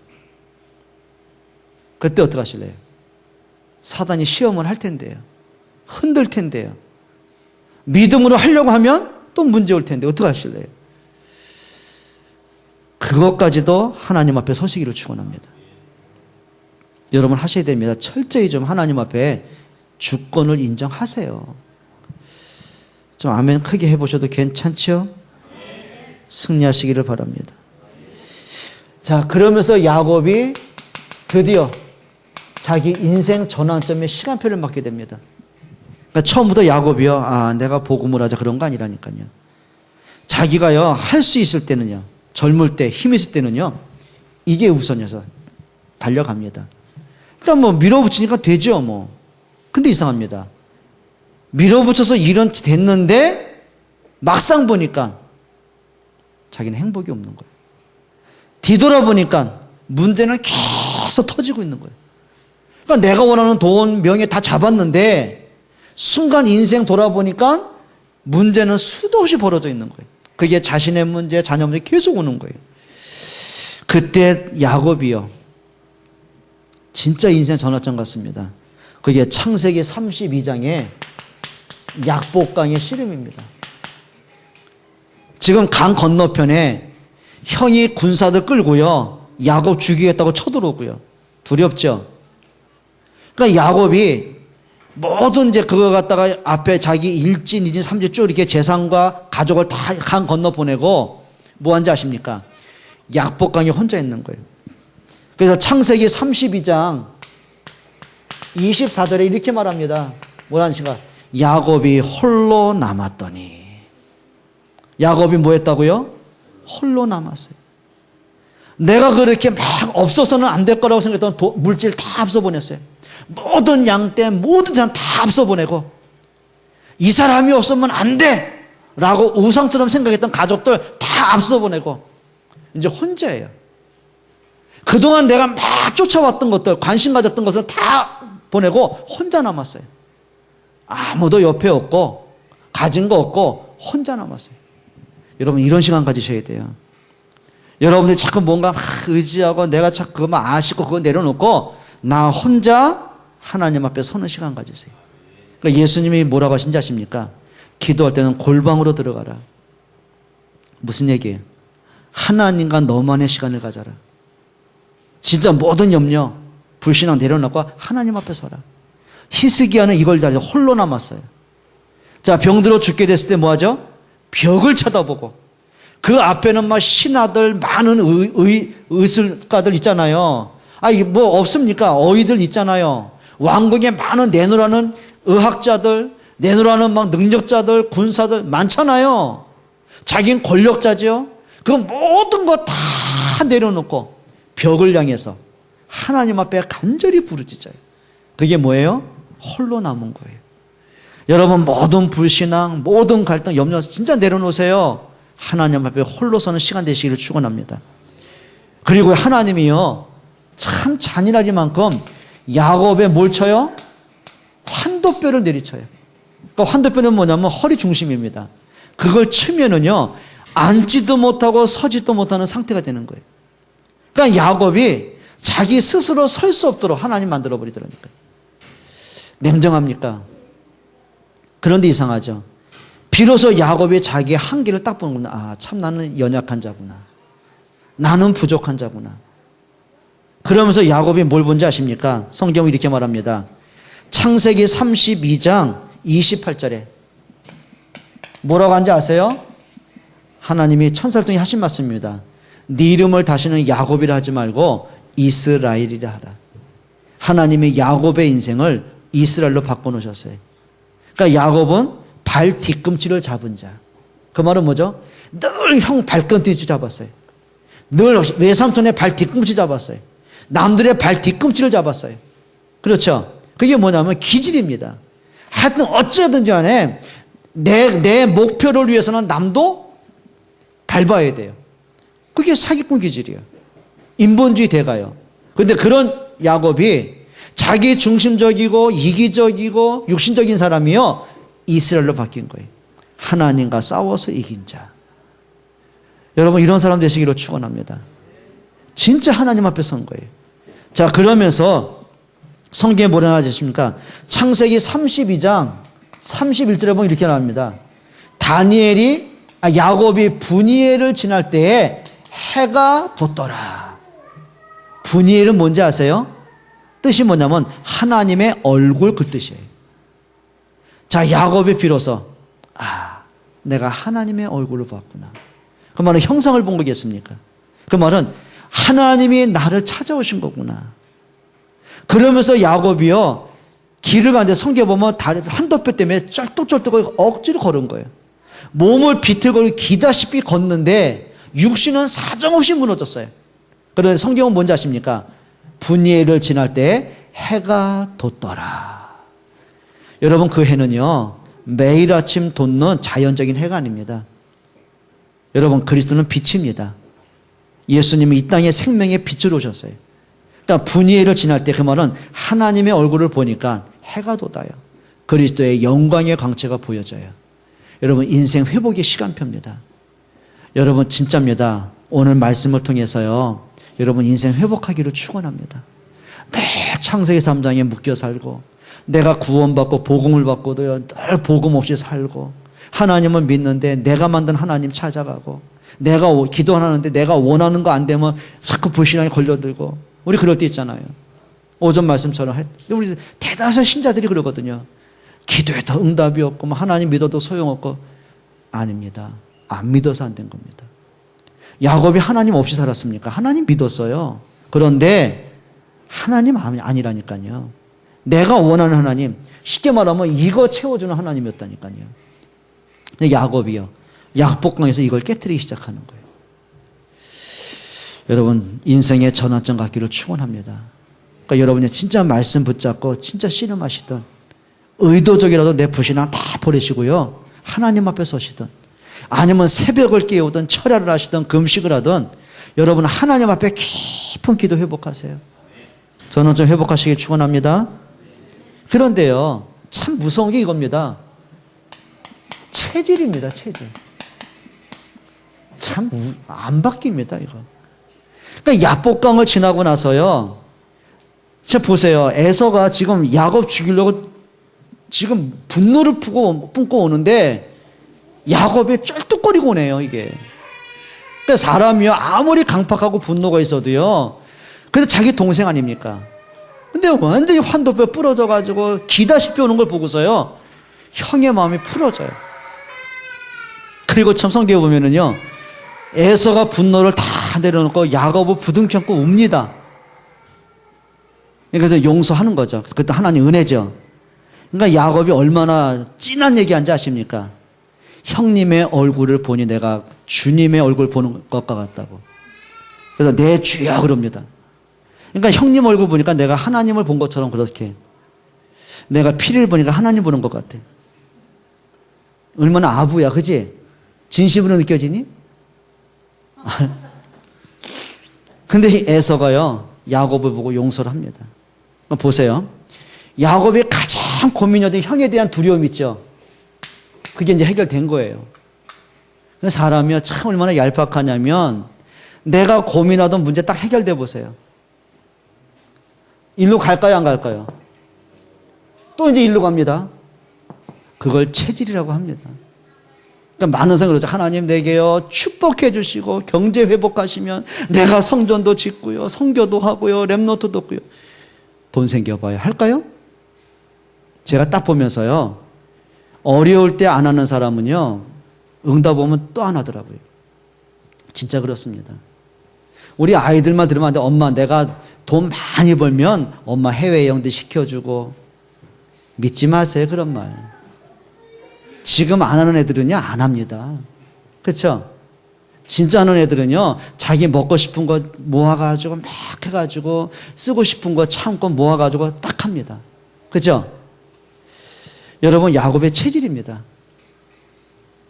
그때 어떡하실래요? 사단이 시험을 할 텐데요. 흔들 텐데요. 믿음으로 하려고 하면 또 문제 올 텐데 어떡하실래요? 그것까지도 하나님 앞에 서시기를 축원합니다. 여러분 하셔야 됩니다. 철저히 좀 하나님 앞에 주권을 인정하세요. 좀 아멘 크게 해보셔도 괜찮죠? 승리하시기를 바랍니다. 자, 그러면서 야곱이 드디어 자기 인생 전환점의 시간표를 맞게 됩니다. 그러니까 처음부터 야곱이요, 아, 내가 복음을 하자 그런 거 아니라니까요. 자기가요, 할 수 있을 때는요, 젊을 때, 힘 있을 때는요, 이게 우선이어서 달려갑니다. 그러니까 뭐 밀어붙이니까 되죠, 뭐. 근데 이상합니다. 밀어붙여서 일은 됐는데, 막상 보니까 자기는 행복이 없는 거예요. 뒤돌아보니까 문제는 계속 터지고 있는 거예요. 그러니까 내가 원하는 돈, 명예 다 잡았는데 순간 인생 돌아보니까 문제는 수도 없이 벌어져 있는 거예요. 그게 자신의 문제, 자녀 문제 계속 오는 거예요. 그때 야곱이요. 진짜 인생 전환점 같습니다. 그게 창세기 32장의 약복강의 씨름입니다. 지금 강 건너편에 형이 군사들 끌고요, 야곱 죽이겠다고 쳐들어오고요. 두렵죠? 그러니까 야곱이 모든 이제 그거 갖다가 앞에 자기 일진, 이진, 삼진 쭉 이렇게 재산과 가족을 다 강 건너 보내고 뭐 한지 아십니까? 약복강에 혼자 있는 거예요. 그래서 창세기 32장 24절에 이렇게 말합니다. 뭐라는 시가? 야곱이 홀로 남았더니. 야곱이 뭐 했다고요? 홀로 남았어요. 내가 그렇게 막 없어서는 안 될 거라고 생각했던 물질 다 앞서 보냈어요. 모든 양떼, 모든 산 다 앞서 보내고, 이 사람이 없으면 안 돼! 라고 우상처럼 생각했던 가족들 다 앞서 보내고, 이제 혼자예요. 그동안 내가 막 쫓아왔던 것들, 관심 가졌던 것을 다 보내고 혼자 남았어요. 아무도 옆에 없고, 가진 거 없고, 혼자 남았어요. 여러분, 이런 시간 가지셔야 돼요. 여러분들이 자꾸 뭔가 의지하고 내가 자꾸 그것만 아쉽고 그거 내려놓고 나 혼자 하나님 앞에 서는 시간 가지세요. 그러니까 예수님이 뭐라고 하신지 아십니까? 기도할 때는 골방으로 들어가라. 무슨 얘기예요? 하나님과 너만의 시간을 가져라. 진짜 모든 염려, 불신앙 내려놓고 하나님 앞에 서라. 히스기야는 이걸 잘해서 홀로 남았어요. 자, 병들어 죽게 됐을 때 뭐 하죠? 벽을 쳐다보고, 그 앞에는 막 신하들, 많은 의술가들 있잖아요. 뭐 없습니까? 어이들 있잖아요. 왕국에 많은 내놓으라는 의학자들, 내놓으라는 막 능력자들, 군사들 많잖아요. 자기는 권력자죠. 그 모든 거 다 내려놓고 벽을 향해서 하나님 앞에 간절히 부르짖어요. 그게 뭐예요? 홀로 남은 거예요. 여러분, 모든 불신앙, 모든 갈등, 염려 진짜 내려놓으세요. 하나님 앞에 홀로 서는 시간 되시기를 축원합니다. 그리고 하나님이요, 참 잔인하리만큼 야곱에 뭘 쳐요? 환도뼈를 내리쳐요. 그러니까 환도뼈는 뭐냐면 허리 중심입니다. 그걸 치면은요, 앉지도 못하고 서지도 못하는 상태가 되는 거예요. 그러니까 야곱이 자기 스스로 설 수 없도록 하나님 만들어 버리더라니까요. 냉정합니까? 그런데 이상하죠. 비로소 야곱이 자기의 한계를 딱 보는구나. 아, 참 나는 연약한 자구나. 나는 부족한 자구나. 그러면서 야곱이 뭘 본지 아십니까? 성경이 이렇게 말합니다. 창세기 32장 28절에 뭐라고 하는지 아세요? 하나님이 천사를 통해 하신 말씀입니다. 네 이름을 다시는 야곱이라 하지 말고 이스라엘이라 하라. 하나님이 야곱의 인생을 이스라엘로 바꿔놓으셨어요. 그러니까 야곱은 발 뒤꿈치를 잡은 자. 그 말은 뭐죠? 늘 형 발꿈치 잡았어요. 늘 외삼촌의 발 뒤꿈치 잡았어요. 남들의 발 뒤꿈치를 잡았어요. 그렇죠? 그게 뭐냐면 기질입니다. 하여튼 어쩌든지 간에 내 목표를 위해서는 남도 밟아야 돼요. 그게 사기꾼 기질이에요. 인본주의 대가요. 근데 그런 야곱이 자기 중심적이고 이기적이고 육신적인 사람이요, 이스라엘로 바뀐 거예요. 하나님과 싸워서 이긴 자. 여러분, 이런 사람 되시기로 축원합니다. 진짜 하나님 앞에 선 거예요. 자, 그러면서 성경에 뭐라 하십니까? 창세기 32장 31절에 보면 이렇게 나옵니다. 야곱이 분이엘을 지날 때에 해가 돋더라. 분이엘은 뭔지 아세요? 뜻이 뭐냐면 하나님의 얼굴, 그 뜻이에요. 자, 야곱이 비로소 내가 하나님의 얼굴을 보았구나. 그 말은 형상을 본 거겠습니까? 그 말은 하나님이 나를 찾아오신 거구나. 그러면서 야곱이요, 길을 가는데 성경에 보면 다리 한도뼈 때문에 쩔뚝쩔뚝 억지로 걸은 거예요. 몸을 비틀거리고 기다시피 걷는데 육신은 사정없이 무너졌어요. 그런데 성경은 뭔지 아십니까? 분이엘을 지날 때 해가 돋더라. 여러분, 그 해는요, 매일 아침 돋는 자연적인 해가 아닙니다. 여러분, 그리스도는 빛입니다. 예수님이 이 땅에 생명의 빛으로 오셨어요. 그러니까 분이엘을 지날 때 그 말은 하나님의 얼굴을 보니까 해가 돋아요. 그리스도의 영광의 광채가 보여져요. 여러분, 인생 회복의 시간표입니다. 여러분, 진짜입니다. 오늘 말씀을 통해서요, 여러분 인생 회복하기를 축원합니다. 늘 창세기 3장에 묶여 살고 내가 구원받고 복음을 받고도요, 늘 복음 없이 살고, 하나님을 믿는데 내가 만든 하나님 찾아가고, 내가 기도하는데 내가 원하는 거 안 되면 자꾸 불신앙에 걸려들고, 우리 그럴 때 있잖아요. 오전 말씀처럼. 우리 대다수 신자들이 그러거든요. 기도에도 응답이 없고, 하나님 믿어도 소용없고. 아닙니다. 안 믿어서 안 된 겁니다. 야곱이 하나님 없이 살았습니까? 하나님 믿었어요. 그런데 하나님 아니라니까요. 내가 원하는 하나님, 쉽게 말하면 이거 채워주는 하나님이었다니까요. 근데 야곱이요, 약복강에서 이걸 깨트리기 시작하는 거예요. 여러분, 인생의 전환점 갖기를 축원합니다. 그러니까 여러분이 진짜 말씀 붙잡고 진짜 씨름하시던, 의도적이라도 내 불신앙 다 버리시고요, 하나님 앞에 서시던, 아니면 새벽을 깨우든 철야를 하시든 금식을 하든, 여러분 하나님 앞에 깊은 기도 회복하세요. 저는 좀 회복하시길 축원합니다. 그런데요, 참 무서운 게 이겁니다. 체질입니다. 체질. 참 안 바뀝니다, 이거. 그러니까 야복강을 지나고 나서요, 자 보세요. 에서가 지금 야곱 죽이려고 지금 분노를 뿜고 오는데 야곱이 쩔뚝거리고 오네요, 이게. 그러니까 사람이요, 아무리 강팍하고 분노가 있어도요, 그래도 자기 동생 아닙니까? 근데 완전히 환도뼈 부러져가지고 기다시피 오는 걸 보고서요, 형의 마음이 풀어져요. 그리고 참 성경에 보면은요, 에서가 분노를 다 내려놓고 야곱을 부둥켜 안고 웁니다. 그래서 용서하는 거죠. 그때 하나님 은혜죠. 그러니까 야곱이 얼마나 찐한 얘기한지 아십니까? 형님의 얼굴을 보니 내가 주님의 얼굴 보는 것과 같다고. 그래서 내 주야 그럽니다. 그러니까 형님 얼굴 보니까 내가 하나님을 본 것처럼 그렇게, 내가 피를 보니까 하나님 보는 것 같아. 얼마나 아부야, 그지? 진심으로 느껴지니? 근데 이 에서가요, 야곱을 보고 용서를 합니다. 보세요. 야곱이 가장 고민이었던 형에 대한 두려움이 있죠. 그게 이제 해결된 거예요. 사람이요, 참 얼마나 얄팍하냐면, 내가 고민하던 문제 딱 해결돼 보세요. 일로 갈까요, 안 갈까요? 또 이제 일로 갑니다. 그걸 체질이라고 합니다. 그러니까 많은 사람이 그러죠. 하나님 내게요, 축복해 주시고 경제 회복하시면 내가 성전도 짓고요, 성교도 하고요, 렘노트도 없고요. 돈 생겨봐요. 할까요? 제가 딱 보면서요, 어려울 때 안 하는 사람은요, 응답 오면 또 안 하더라고요. 진짜 그렇습니다. 우리 아이들만 들으면 안 돼. 엄마, 내가 돈 많이 벌면 엄마 해외여행도 시켜주고. 믿지 마세요, 그런 말. 지금 안 하는 애들은요, 안 합니다. 그렇죠? 진짜 하는 애들은요, 자기 먹고 싶은 거 모아가지고 막 해가지고, 쓰고 싶은 거 참고 모아가지고 딱 합니다. 그렇죠? 여러분, 야곱의 체질입니다.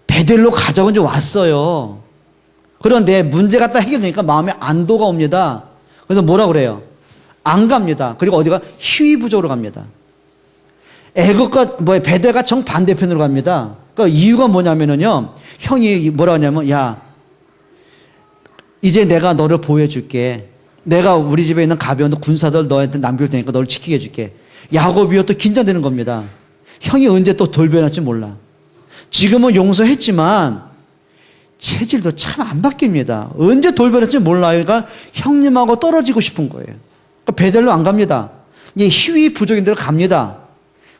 베델로 가자고 이제 왔어요. 그런데 문제가 딱 해결되니까 마음에 안도가 옵니다. 그래서 뭐라 그래요? 안 갑니다. 그리고 어디가? 희위부족으로 갑니다. 애굽과 베델가 정반대편으로 갑니다. 그러니까 이유가 뭐냐면요, 형이 뭐라 하냐면, 야, 이제 내가 너를 보호해줄게. 내가 우리 집에 있는 가벼운 군사들 너한테 남길 테니까 너를 지키게 해줄게. 야곱이요, 또 긴장되는 겁니다. 형이 언제 또 돌변할지 몰라. 지금은 용서했지만 체질도 참 안 바뀝니다. 언제 돌변할지 몰라요. 그러니까 형님하고 떨어지고 싶은 거예요. 그러니까 베델로 안 갑니다. 이제 희위 부족인데로 갑니다.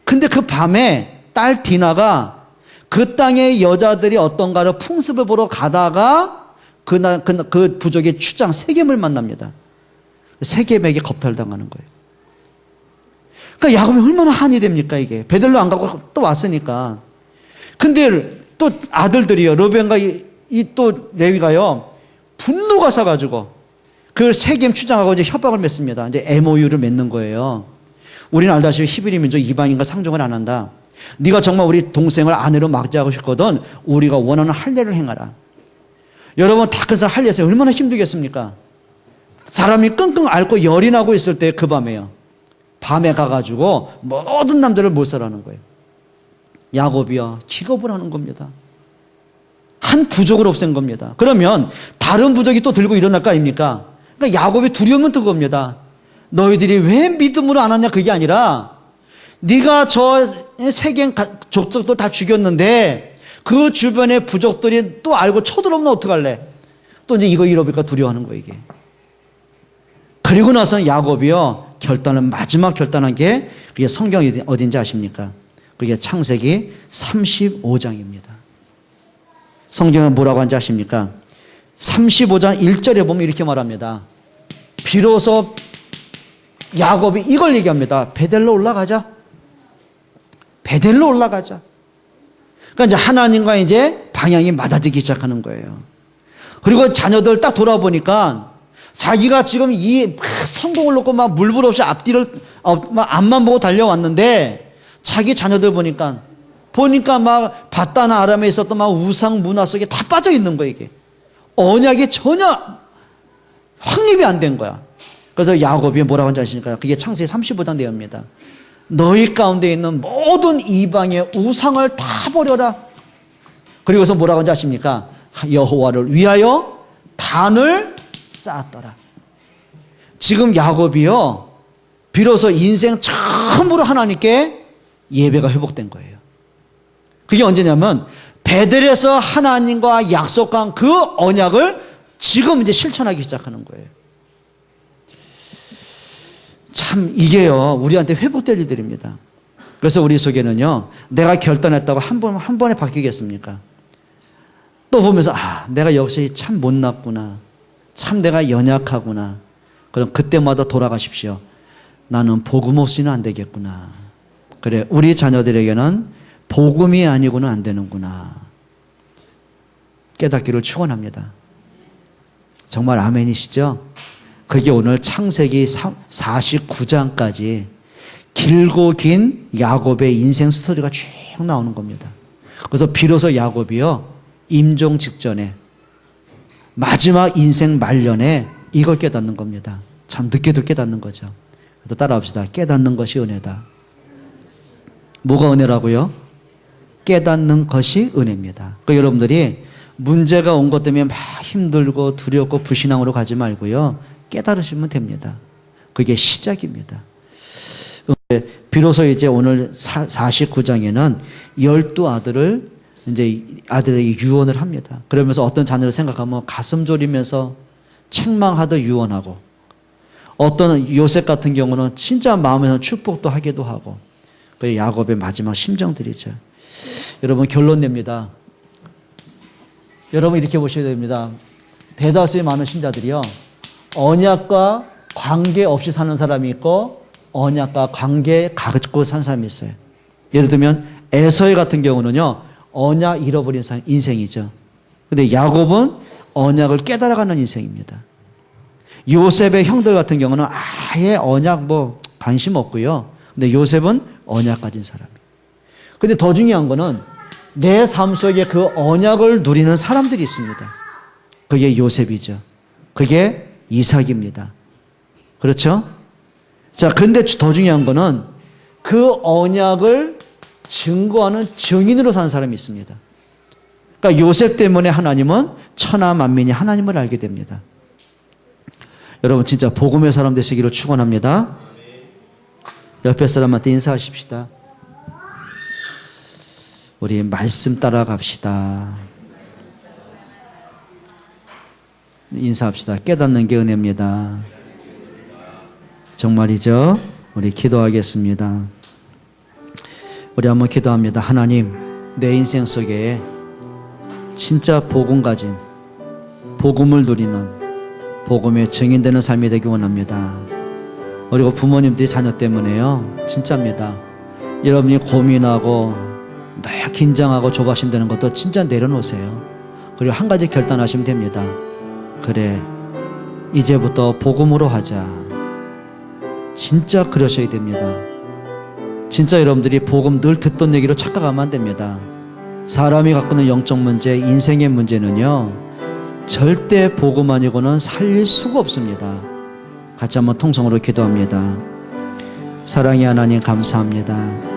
근데 그 밤에 딸 디나가 그 땅의 여자들이 어떤가를 풍습을 보러 가다가 그 부족의 추장 세겜을 만납니다. 세겜에게 겁탈당하는 거예요. 그러니까 야곱이 얼마나 한이 됩니까, 이게. 베델로 안 가고 또 왔으니까. 근데 또 아들들이요, 르벤과 이 또 레위가요, 분노가 사가지고 그 세겜 추장하고 이제 협박을 맺습니다. 이제 MOU를 맺는 거예요. 우리는 알다시피 히브리 민족 이방인과 상종을 안 한다. 네가 정말 우리 동생을 아내로 맞이하고 싶거든 우리가 원하는 할례를 행하라. 여러분, 다 그래서 할례에서 얼마나 힘들겠습니까? 사람이 끙끙 앓고 열이 나고 있을 때 그 밤에요, 밤에 가가지고 모든 남자를 몰살하는 거예요. 야곱이요, 기겁을 하는 겁니다. 한 부족을 없앤 겁니다. 그러면 다른 부족이 또 들고 일어날 거 아닙니까? 그러니까 야곱이 두려움은 든 겁니다. 너희들이 왜 믿음으로 안 하냐, 그게 아니라 네가 저 세겜 족속도 다 죽였는데 그 주변의 부족들이 또 알고 쳐들어오면 어떡할래? 또 이제 이거 잃어버릴까 두려워하는 거예요, 이게. 그리고 나서 야곱이요, 마지막 결단한 게, 그게 성경이 어딘지 아십니까? 그게 창세기 35장입니다. 성경은 뭐라고 하는지 아십니까? 35장 1절에 보면 이렇게 말합니다. 비로소 야곱이 이걸 얘기합니다. 베델로 올라가자. 베델로 올라가자. 그러니까 이제 하나님과 이제 방향이 맞아지기 시작하는 거예요. 그리고 자녀들 딱 돌아보니까 자기가 지금 이 성공을 놓고 막 물불 없이 앞뒤를 막 앞만 보고 달려왔는데 자기 자녀들 보니까 막 바다나 아람에 있었던 막 우상 문화 속에 다 빠져 있는 거예요, 이게. 언약이 전혀 확립이 안 된 거야. 그래서 야곱이 뭐라고 하는지 아십니까? 그게 창세기 35장 내용입니다. 너희 가운데 있는 모든 이방의 우상을 다 버려라. 그리고서 뭐라고 하는지 아십니까? 여호와를 위하여 단을 쌓았더라. 지금 야곱이요, 비로소 인생 처음으로 하나님께 예배가 회복된 거예요. 그게 언제냐면 베델에서 하나님과 약속한 그 언약을 지금 이제 실천하기 시작하는 거예요. 참 이게요, 우리한테 회복될 일들입니다. 그래서 우리 속에는요, 내가 결단했다고 한 번에 바뀌겠습니까? 또 보면서 내가 역시 참 못났구나, 참 내가 연약하구나. 그럼 그때마다 돌아가십시오. 나는 복음 없이는 안 되겠구나. 그래, 우리 자녀들에게는 복음이 아니고는 안 되는구나. 깨닫기를 축원합니다. 정말 아멘이시죠? 그게 오늘 창세기 49장까지 길고 긴 야곱의 인생 스토리가 쭉 나오는 겁니다. 그래서 비로소 야곱이요, 임종 직전에 마지막 인생 말년에 이걸 깨닫는 겁니다. 참 늦게도 깨닫는 거죠. 그래서 따라합시다. 깨닫는 것이 은혜다. 뭐가 은혜라고요? 깨닫는 것이 은혜입니다. 그러니까 여러분들이 문제가 온 것 때문에 막 힘들고 두렵고 불신앙으로 가지 말고요, 깨달으시면 됩니다. 그게 시작입니다. 비로소 이제 오늘 49장에는 12아들을 이제 아들에게 유언을 합니다. 그러면서 어떤 자녀를 생각하면 가슴 졸이면서 책망하듯 유언하고, 어떤 요셉 같은 경우는 진짜 마음에서 축복도 하기도 하고, 그 야곱의 마지막 심정들이죠. 여러분 결론 냅니다. 여러분 이렇게 보셔야 됩니다. 대다수의 많은 신자들이요, 언약과 관계 없이 사는 사람이 있고 언약과 관계 갖고 사는 사람이 있어요. 예를 들면 에서의 같은 경우는요, 언약 잃어버린 인생이죠. 근데 야곱은 언약을 깨달아가는 인생입니다. 요셉의 형들 같은 경우는 아예 언약 관심 없고요. 근데 요셉은 언약 가진 사람이에요. 근데 더 중요한 거는 내 삶 속에 그 언약을 누리는 사람들이 있습니다. 그게 요셉이죠. 그게 이삭입니다. 그렇죠? 자, 근데 더 중요한 거는 그 언약을 증거하는 증인으로 사는 사람이 있습니다. 그러니까 요셉 때문에 하나님은 천하 만민이 하나님을 알게 됩니다. 여러분 진짜 복음의 사람 되시기를 축원합니다. 옆에 사람한테 인사하십시다. 우리 말씀 따라갑시다. 인사합시다. 깨닫는 게 은혜입니다. 정말이죠? 우리 기도하겠습니다. 우리 한번 기도합니다. 하나님, 내 인생 속에 진짜 복음 가진, 복음을 누리는, 복음의 증인되는 삶이 되기 원합니다. 그리고 부모님들이 자녀 때문에요, 진짜입니다. 여러분이 고민하고 늘 긴장하고 조바심되는 것도 진짜 내려놓으세요. 그리고 한 가지 결단하시면 됩니다. 그래, 이제부터 복음으로 하자. 진짜 그러셔야 됩니다. 진짜 여러분들이 복음 늘 듣던 얘기로 착각하면 안 됩니다. 사람이 갖고 있는 영적 문제, 인생의 문제는요, 절대 복음 아니고는 살릴 수가 없습니다. 같이 한번 통성으로 기도합니다. 사랑의 하나님 감사합니다.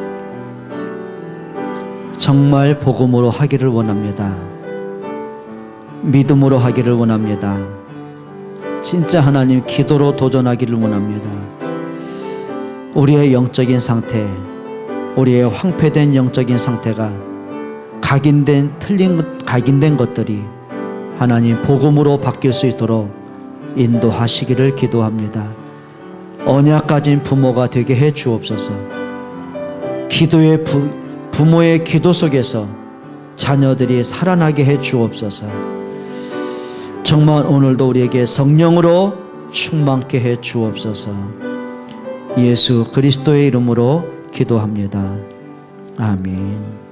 정말 복음으로 하기를 원합니다. 믿음으로 하기를 원합니다. 진짜 하나님 기도로 도전하기를 원합니다. 우리의 영적인 상태, 우리의 황폐된 영적인 상태가 각인된 것들이 하나님 복음으로 바뀔 수 있도록 인도하시기를 기도합니다. 언약 가진 부모가 되게 해 주옵소서. 부모의 기도 속에서 자녀들이 살아나게 해 주옵소서. 정말 오늘도 우리에게 성령으로 충만케 해 주옵소서. 예수 그리스도의 이름으로 기도합니다. 아멘.